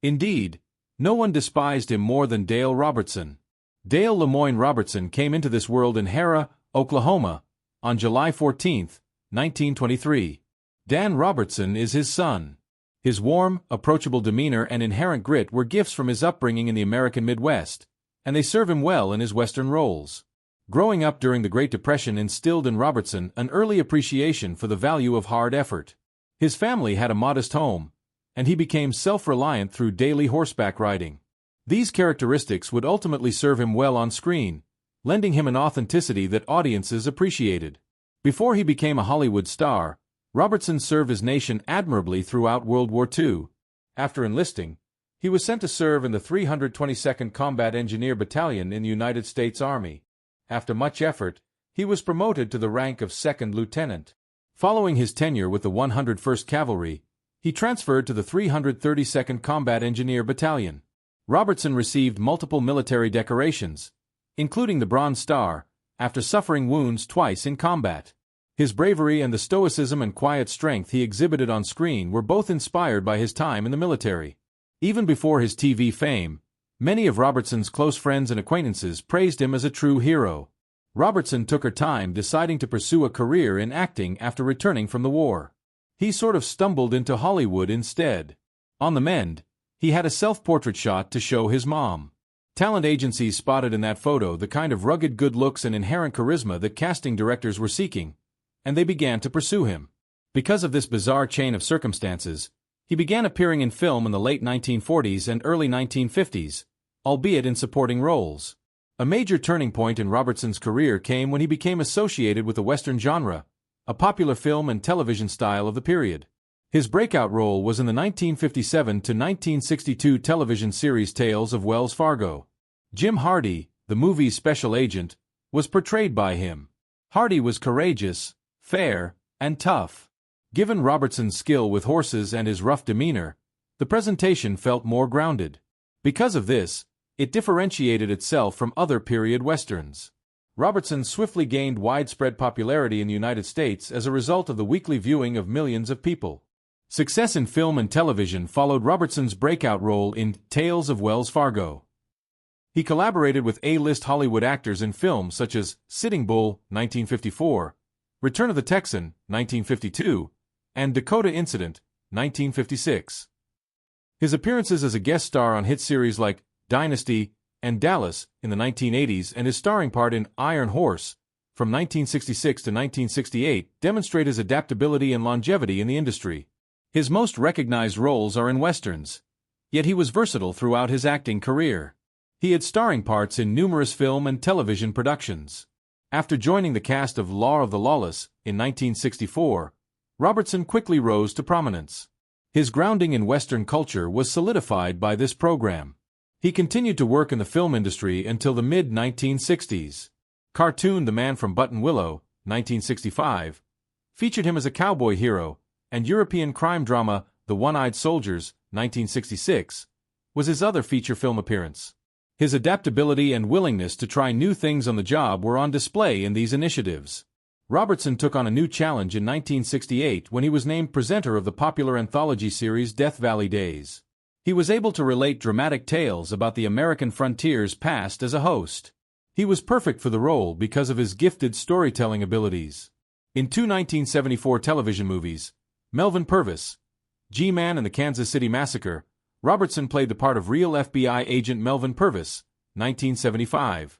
Indeed, no one despised him more than Dale Robertson. Dale Moine Robertson came into this world in Harrah, Oklahoma, on July 14, 1923. Dan Robertson is his son. His warm, approachable demeanor and inherent grit were gifts from his upbringing in the American Midwest, and they serve him well in his Western roles. Growing up during the Great Depression instilled in Robertson an early appreciation for the value of hard effort. His family had a modest home, and he became self-reliant through daily horseback riding. These characteristics would ultimately serve him well on screen, lending him an authenticity that audiences appreciated. Before he became a Hollywood star, Robertson served his nation admirably throughout World War II. After enlisting, he was sent to serve in the 322nd Combat Engineer Battalion in the United States Army. After much effort, he was promoted to the rank of second lieutenant. Following his tenure with the 101st Cavalry, he transferred to the 332nd Combat Engineer Battalion. Robertson received multiple military decorations, including the Bronze Star, after suffering wounds twice in combat. His bravery and the stoicism and quiet strength he exhibited on screen were both inspired by his time in the military. Even before his TV fame, many of Robertson's close friends and acquaintances praised him as a true hero. Robertson took her time deciding to pursue a career in acting after returning from the war. He sort of stumbled into Hollywood instead. On the mend, he had a self-portrait shot to show his mom. Talent agencies spotted in that photo the kind of rugged good looks and inherent charisma that casting directors were seeking, and they began to pursue him. Because of this bizarre chain of circumstances, he began appearing in film in the late 1940s and early 1950s, albeit in supporting roles. A major turning point in Robertson's career came when he became associated with the Western genre, a popular film and television style of the period. His breakout role was in the 1957 to 1962 television series Tales of Wells Fargo. Jim Hardy, the movie's special agent, was portrayed by him. Hardy was courageous, fair, and tough. Given Robertson's skill with horses and his rough demeanor, the presentation felt more grounded. Because of this, it differentiated itself from other period westerns. Robertson swiftly gained widespread popularity in the United States as a result of the weekly viewing of millions of people. Success in film and television followed Robertson's breakout role in Tales of Wells Fargo. He collaborated with A-list Hollywood actors in films such as Sitting Bull, 1954, Return of the Texan, 1952, and Dakota Incident, 1956. His appearances as a guest star on hit series like Dynasty and Dallas in the 1980s and his starring part in Iron Horse from 1966 to 1968 demonstrate his adaptability and longevity in the industry. His most recognized roles are in westerns, yet he was versatile throughout his acting career. He had starring parts in numerous film and television productions. After joining the cast of Law of the Lawless in 1964, Robertson quickly rose to prominence. His grounding in Western culture was solidified by this program. He continued to work in the film industry until the mid-1960s. Cartoon The Man from Button Willow, 1965, featured him as a cowboy hero, and European crime drama The One-Eyed Soldiers, 1966, was his other feature film appearance. His adaptability and willingness to try new things on the job were on display in these initiatives. Robertson took on a new challenge in 1968 when he was named presenter of the popular anthology series Death Valley Days. He was able to relate dramatic tales about the American frontier's past as a host. He was perfect for the role because of his gifted storytelling abilities. In two 1974 television movies, Melvin Purvis, G-Man and the Kansas City Massacre, Robertson played the part of real FBI agent Melvin Purvis, 1975.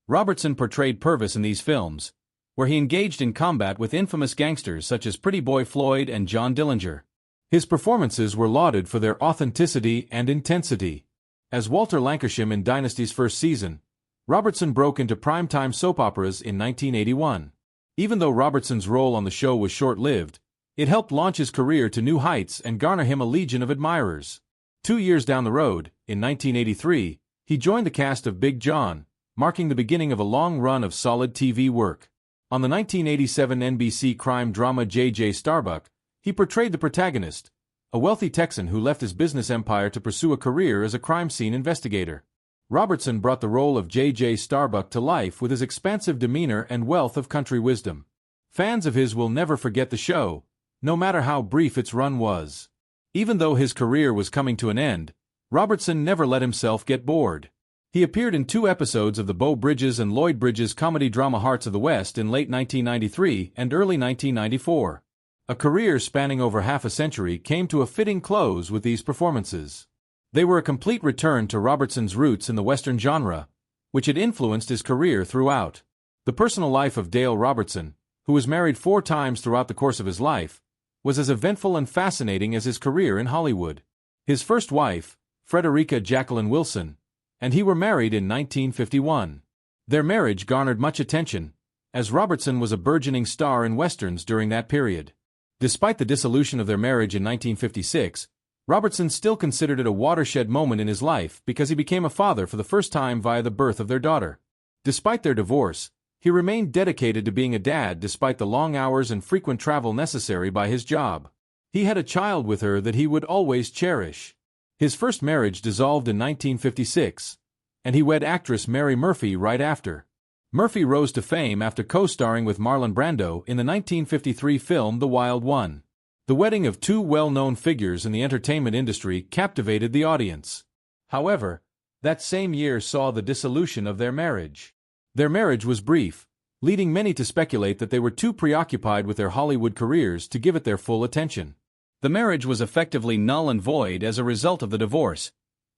Robertson portrayed Purvis in these films, where he engaged in combat with infamous gangsters such as Pretty Boy Floyd and John Dillinger. His performances were lauded for their authenticity and intensity. As Walter Lancashire in Dynasty's first season, Robertson broke into primetime soap operas in 1981. Even though Robertson's role on the show was short-lived, it helped launch his career to new heights and garner him a legion of admirers. 2 years down the road, in 1983, he joined the cast of Big John, marking the beginning of a long run of solid TV work. On the 1987 NBC crime drama J.J. Starbuck, he portrayed the protagonist, a wealthy Texan who left his business empire to pursue a career as a crime scene investigator. Robertson brought the role of J.J. Starbuck to life with his expansive demeanor and wealth of country wisdom. Fans of his will never forget the show, no matter how brief its run was. Even though his career was coming to an end, Robertson never let himself get bored. He appeared in 2 episodes of the Beau Bridges and Lloyd Bridges comedy drama Hearts of the West in late 1993 and early 1994. A career spanning over half a century came to a fitting close with these performances. They were a complete return to Robertson's roots in the Western genre, which had influenced his career throughout. The personal life of Dale Robertson, who was married 4 times throughout the course of his life, was as eventful and fascinating as his career in Hollywood. His first wife, Frederica Jacqueline Wilson, and he were married in 1951. Their marriage garnered much attention, as Robertson was a burgeoning star in westerns during that period. Despite the dissolution of their marriage in 1956, Robertson still considered it a watershed moment in his life because he became a father for the first time via the birth of their daughter. Despite their divorce, he remained dedicated to being a dad despite the long hours and frequent travel necessary by his job. He had a child with her that he would always cherish. His first marriage dissolved in 1956, and he wed actress Mary Murphy right after. Murphy rose to fame after co-starring with Marlon Brando in the 1953 film The Wild One. The wedding of 2 well-known figures in the entertainment industry captivated the audience. However, that same year saw the dissolution of their marriage. Their marriage was brief, leading many to speculate that they were too preoccupied with their Hollywood careers to give it their full attention. The marriage was effectively null and void as a result of the divorce,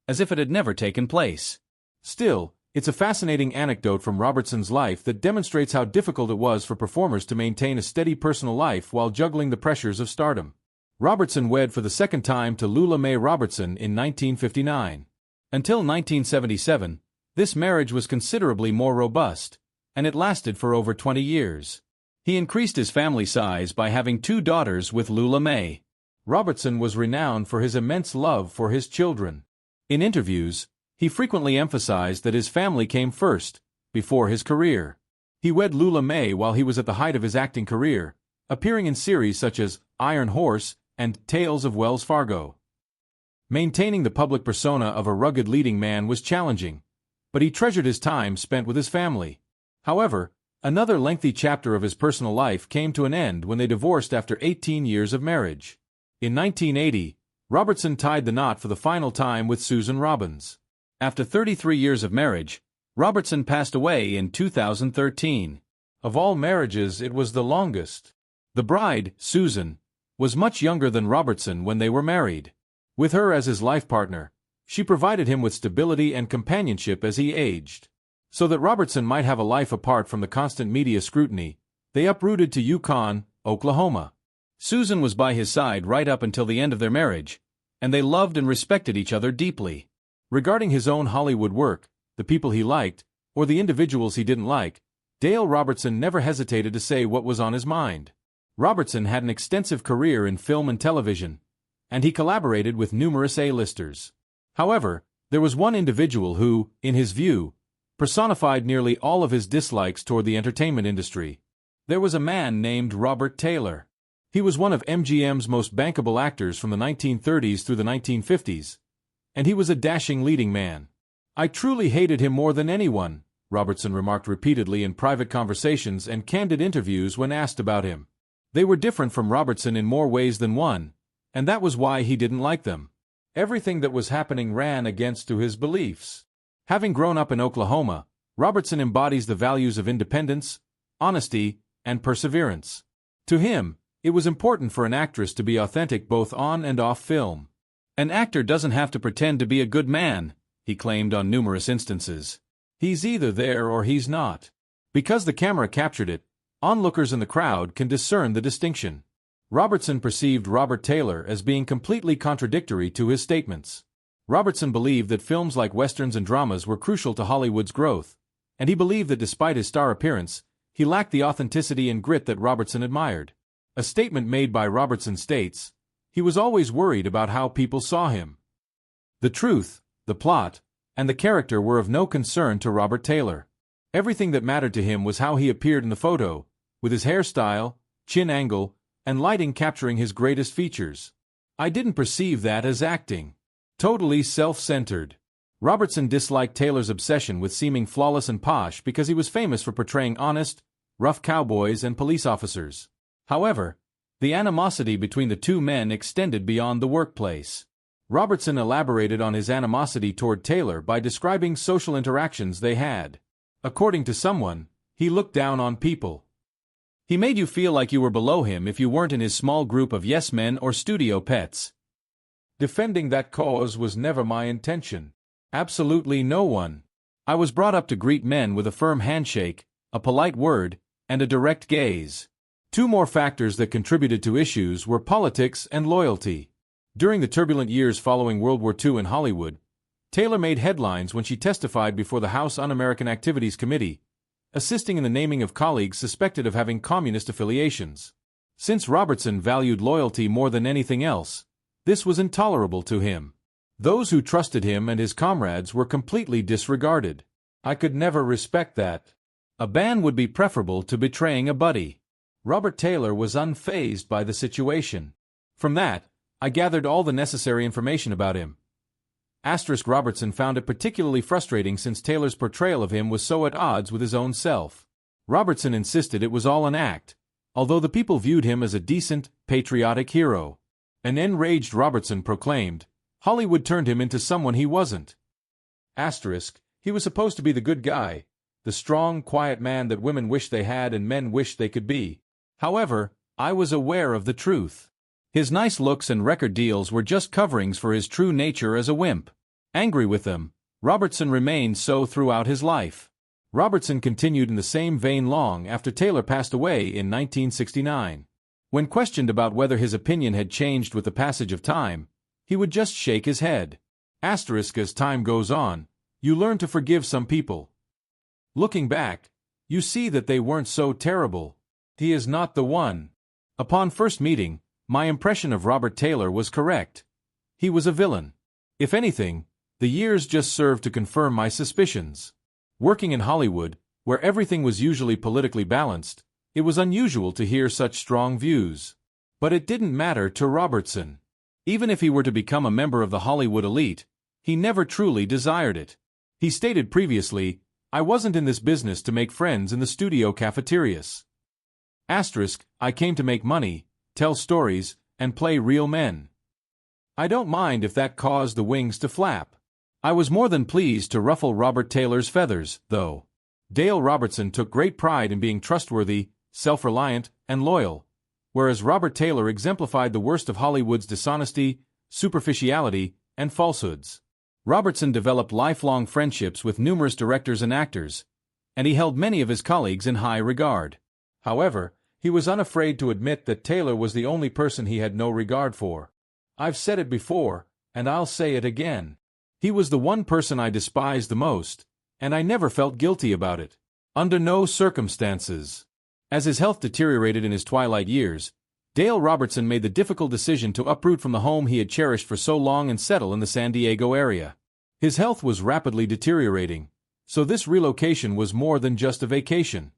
as if it had never taken place. Still, it's a fascinating anecdote from Robertson's life that demonstrates how difficult it was for performers to maintain a steady personal life while juggling the pressures of stardom. Robertson wed for the second time to Lula Mae Robertson in 1959. Until 1977, this marriage was considerably more robust, and it lasted for over 20 years. He increased his family size by having 2 daughters with Lula Mae. Robertson was renowned for his immense love for his children. In interviews, he frequently emphasized that his family came first, before his career. He wed Lula Mae while he was at the height of his acting career, appearing in series such as Iron Horse and Tales of Wells Fargo. Maintaining the public persona of a rugged leading man was challenging, but he treasured his time spent with his family. However, another lengthy chapter of his personal life came to an end when they divorced after 18 years of marriage. In 1980, Robertson tied the knot for the final time with Susan Robbins. After 33 years of marriage, Robertson passed away in 2013. Of all marriages, it was the longest. The bride, Susan, was much younger than Robertson when they were married. With her as his life partner, she provided him with stability and companionship as he aged. So that Robertson might have a life apart from the constant media scrutiny, they uprooted to Yukon, Oklahoma. Susan was by his side right up until the end of their marriage, and they loved and respected each other deeply. Regarding his own Hollywood work, the people he liked, or the individuals he didn't like, Dale Robertson never hesitated to say what was on his mind. Robertson had an extensive career in film and television, and he collaborated with numerous A-listers. However, there was one individual who, in his view, personified nearly all of his dislikes toward the entertainment industry. There was a man named Robert Taylor. He was one of MGM's most bankable actors from the 1930s through the 1950s, and he was a dashing leading man. "I truly hated him more than anyone," Robertson remarked repeatedly in private conversations and candid interviews when asked about him. They were different from Robertson in more ways than one, and that was why he didn't like them. Everything that was happening ran against his beliefs. Having grown up in Oklahoma, Robertson embodies the values of independence, honesty, and perseverance. To him, it was important for an actress to be authentic both on and off film. "An actor doesn't have to pretend to be a good man," he claimed on numerous instances. "He's either there or he's not." Because the camera captured it, onlookers in the crowd can discern the distinction. Robertson perceived Robert Taylor as being completely contradictory to his statements. Robertson believed that films like westerns and dramas were crucial to Hollywood's growth, and he believed that despite his star appearance, he lacked the authenticity and grit that Robertson admired. A statement made by Robertson states, "He was always worried about how people saw him." The truth, the plot, and the character were of no concern to Robert Taylor. Everything that mattered to him was how he appeared in the photo, with his hairstyle, chin angle, and lighting capturing his greatest features. "I didn't perceive that as acting." Totally self-centered. Robertson disliked Taylor's obsession with seeming flawless and posh because he was famous for portraying honest, rough cowboys and police officers. However, The animosity between the two men extended beyond the workplace. Robertson elaborated on his animosity toward Taylor by describing social interactions they had. According to someone, he looked down on people. He made you feel like you were below him if you weren't in his small group of yes-men or studio pets. Defending that cause was never my intention. Absolutely no one. I was brought up to greet men with a firm handshake, a polite word, and a direct gaze. Two more factors that contributed to issues were politics and loyalty. During the turbulent years following World War II in Hollywood, Taylor made headlines when she testified before the House Un-American Activities Committee, assisting in the naming of colleagues suspected of having communist affiliations. Since Robertson valued loyalty more than anything else, this was intolerable to him. Those who trusted him and his comrades were completely disregarded. I could never respect that. A ban would be preferable to betraying a buddy. Robert Taylor was unfazed by the situation. From that, I gathered all the necessary information about him. Robertson found it particularly frustrating since Taylor's portrayal of him was so at odds with his own self. Robertson insisted it was all an act, although the people viewed him as a decent, patriotic hero. An enraged Robertson proclaimed, Hollywood turned him into someone he wasn't. He was supposed to be the good guy, the strong, quiet man that women wish they had and men wish they could be. However, I was aware of the truth. His nice looks and record deals were just coverings for his true nature as a wimp. Angry with them, Robertson remained so throughout his life. Robertson continued in the same vein long after Taylor passed away in 1969. When questioned about whether his opinion had changed with the passage of time, he would just shake his head. As time goes on, you learn to forgive some people. Looking back, you see that they weren't so terrible. He is not the one. Upon first meeting, my impression of Robert Taylor was correct. He was a villain. If anything, the years just served to confirm my suspicions. Working in Hollywood, where everything was usually politically balanced, it was unusual to hear such strong views. But it didn't matter to Robertson. Even if he were to become a member of the Hollywood elite, he never truly desired it. He stated previously, I wasn't in this business to make friends in the studio cafeterias. I came to make money, tell stories, and play real men. I don't mind if that caused the wings to flap. I was more than pleased to ruffle Robert Taylor's feathers, though. Dale Robertson took great pride in being trustworthy, self-reliant, and loyal, whereas Robert Taylor exemplified the worst of Hollywood's dishonesty, superficiality, and falsehoods. Robertson developed lifelong friendships with numerous directors and actors, and he held many of his colleagues in high regard. However, he was unafraid to admit that Taylor was the only person he had no regard for. I've said it before, and I'll say it again. He was the one person I despised the most, and I never felt guilty about it. Under no circumstances. As his health deteriorated in his twilight years, Dale Robertson made the difficult decision to uproot from the home he had cherished for so long and settle in the San Diego area. His health was rapidly deteriorating, so this relocation was more than just a vacation.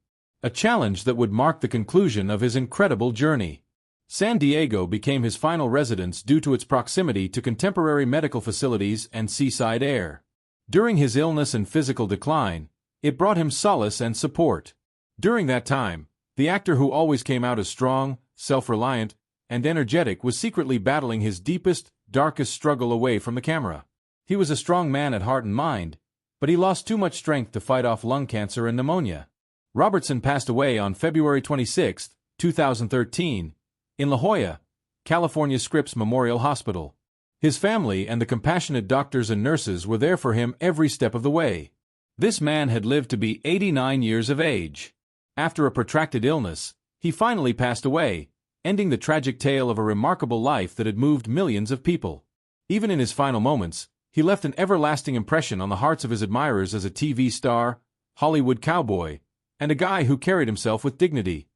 A challenge that would mark the conclusion of his incredible journey. San Diego became his final residence due to its proximity to contemporary medical facilities and seaside air. During his illness and physical decline, it brought him solace and support. During that time, the actor who always came out as strong, self-reliant, and energetic was secretly battling his deepest, darkest struggle away from the camera. He was a strong man at heart and mind, but he lost too much strength to fight off lung cancer and pneumonia. Robertson passed away on February 26, 2013, in La Jolla, California Scripps Memorial Hospital. His family and the compassionate doctors and nurses were there for him every step of the way. This man had lived to be 89 years of age. After a protracted illness, he finally passed away, ending the tragic tale of a remarkable life that had moved millions of people. Even in his final moments, he left an everlasting impression on the hearts of his admirers as a TV star, Hollywood cowboy, and a guy who carried himself with dignity.